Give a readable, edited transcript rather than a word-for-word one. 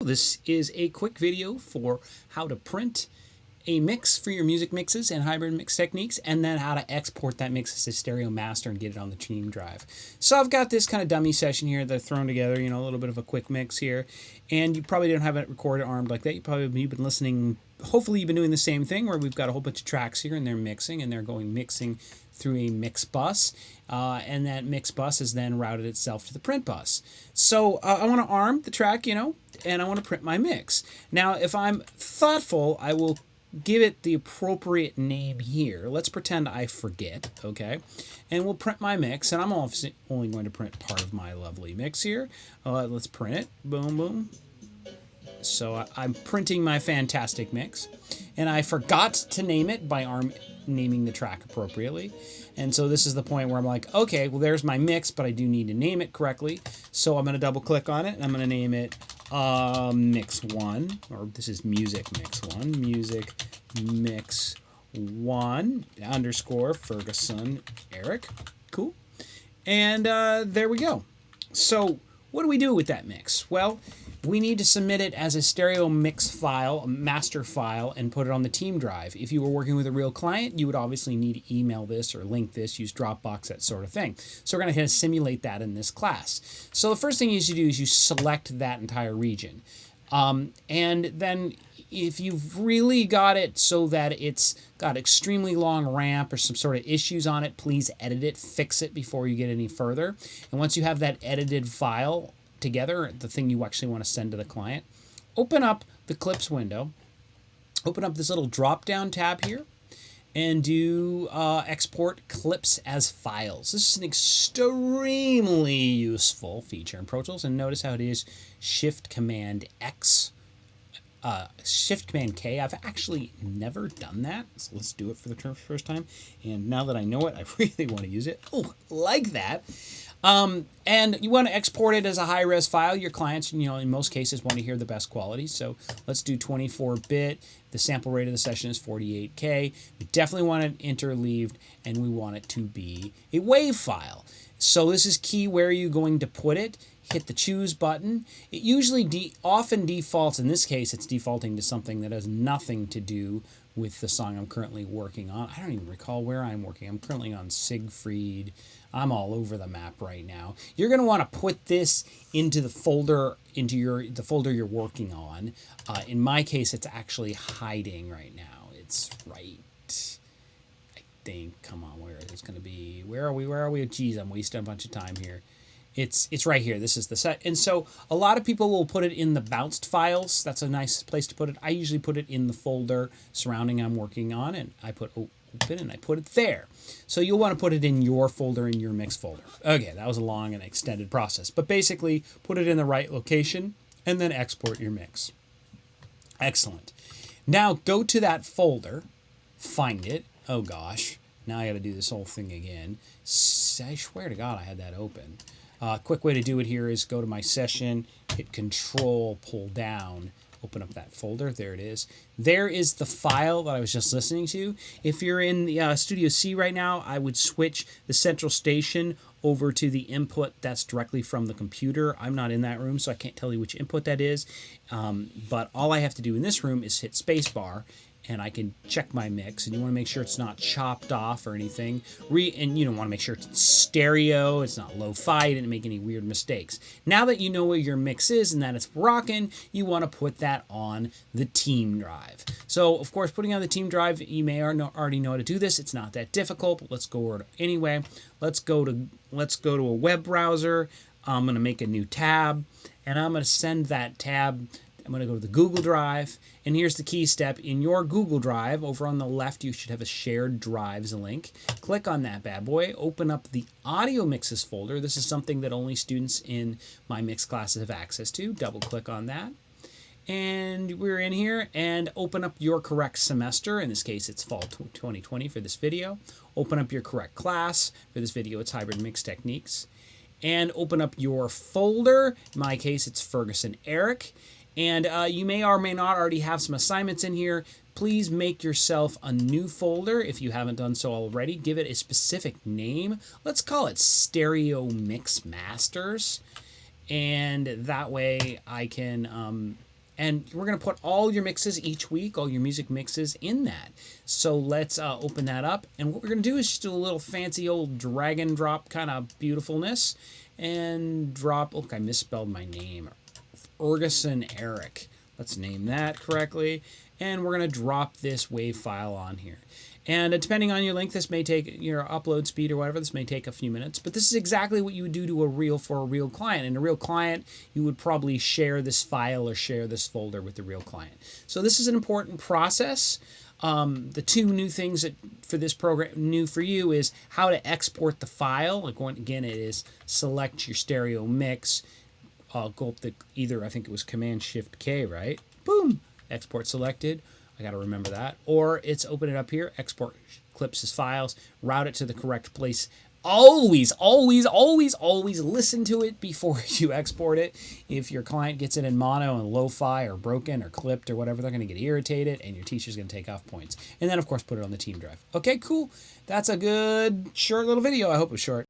this is a quick video for how to print a mix for your music mixes and hybrid mix techniques, and then how to export that mix as a stereo master and get it on the team drive. So I've got this kind of dummy session here that I've thrown together, you know, a little bit of a quick mix here, and you probably don't have it recorded armed like that. You've been listening, hopefully you've been doing the same thing where we've got a whole bunch of tracks here and they're mixing and they're going mixing through a mix bus, and that mix bus has then routed itself to the print bus. So I want to arm the track, you know, and I want to print my mix. Now, if I'm thoughtful, I will give it the appropriate name here. Let's pretend I forget, okay? And we'll print my mix, and I'm only going to print part of my lovely mix here. Let's print it. Boom, boom. So I'm printing my fantastic mix, and I forgot to name it by naming the track appropriately. And so this is the point where I'm like, okay, well, there's my mix, but I do need to name it correctly. So I'm going to double click on it, and I'm going to name it Mix 1, or this is Music Mix 1, Music Mix 1 _ Ferguson Eric. Cool. And there we go. So what do we do with that mix? Well, we need to submit it as a stereo mix file, a master file, and put it on the team drive. If you were working with a real client, you would obviously need to email this or link this, use Dropbox, that sort of thing. So we're going to kind of simulate that in this class. So the first thing you should do is you select that entire region. And then if you've really got it so that it's got extremely long ramp or some sort of issues on it, please edit it, fix it before you get any further. And once you have that edited file together, the thing you actually want to send to the client, open up the clips window, open up this little drop down tab here, and do export clips as files. This is an extremely useful feature in Pro Tools, and notice how it is Shift Command X, Shift Command K. I've actually never done that, so let's do it for the first time. And now that I know it, I really want to use it. Oh, like that. And you want to export it as a high-res file. Your clients, you know, in most cases want to hear the best quality. So let's do 24-bit. The sample rate of the session is 48K. We definitely want it interleaved, and we want it to be a WAV file. So this is key. Where are you going to put it? Hit the choose button. It usually often defaults. In this case, it's defaulting to something that has nothing to do with the song I'm currently working on. I don't even recall where I'm working. I'm currently on Siegfried. I'm all over the map right now. You're going to want to put this into the folder, the folder you're working on. In my case, it's actually hiding right now. It's right, I think. Come on, where is it going to be? Where are we? Where are we? Geez, I'm wasting a bunch of time here. It's right here. This is the set. And so a lot of people will put it in the bounced files. That's a nice place to put it. I usually put it in the folder surrounding I'm working on, and I put open and I put it there. So you'll want to put it in your folder, in your mix folder. Okay, that was a long and extended process. But basically, put it in the right location and then export your mix. Excellent. Now go to that folder, find it. Oh gosh, now I got to do this whole thing again. I swear to God I had that open. Quick way to do it here is go to my session, hit Control, pull down, open up that folder. There it is. There is the file that I was just listening to. If you're in the Studio C right now, I would switch the central station over to the input that's directly from the computer. I'm not in that room, so I can't tell you which input that is. But all I have to do in this room is hit spacebar, and I can check my mix, and you want to make sure it's not chopped off or anything. And you don't want to make sure it's stereo, it's not lo-fi, you didn't make any weird mistakes. Now that you know where your mix is and that it's rocking, you want to put that on the team drive. So, of course, putting on the team drive, you may already know how to do this. It's not that difficult, but let's go over it anyway. Let's go to a web browser. I'm going to make a new tab, and I'm going to send that tab. I'm going to go to the Google Drive, and here's the key step. In your Google Drive, over on the left, you should have a Shared Drives link. Click on that bad boy, open up the Audio Mixes folder. This is something that only students in my mix classes have access to. Double click on that. And we're in here, and open up your correct semester. In this case, it's fall 2020 for this video. Open up your correct class. For this video, it's Hybrid Mix Techniques. And open up your folder. In my case, it's Ferguson Eric. And you may or may not already have some assignments in here. Please make yourself a new folder if you haven't done so already. Give it a specific name. Let's call it Stereo Mix Masters. And that way I can And we're going to put all your mixes each week, all your music mixes in that. So let's open that up. And what we're going to do is just do a little fancy old drag and drop kind of beautifulness. And drop, look, I misspelled my name. Ferguson Eric. Let's name that correctly. And we're going to drop this WAV file on here. And depending on your length, this may take your upload speed or whatever, this may take a few minutes. But this is exactly what you would do to for a real client. In a real client, you would probably share this file or share this folder with the real client. So this is an important process. The two new things that for this program, new for you, is how to export the file. Like again, it is select your stereo mix. Go up to either, I think it was Command-Shift-K, right? Boom! Export selected. I got to remember that. Or it's open it up here, export clips as files, route it to the correct place. Always, always, always, always listen to it before you export it. If your client gets it in mono and lo-fi or broken or clipped or whatever, they're going to get irritated and your teacher's going to take off points. And then, of course, put it on the team drive. Okay, cool. That's a good, short little video. I hope it was short.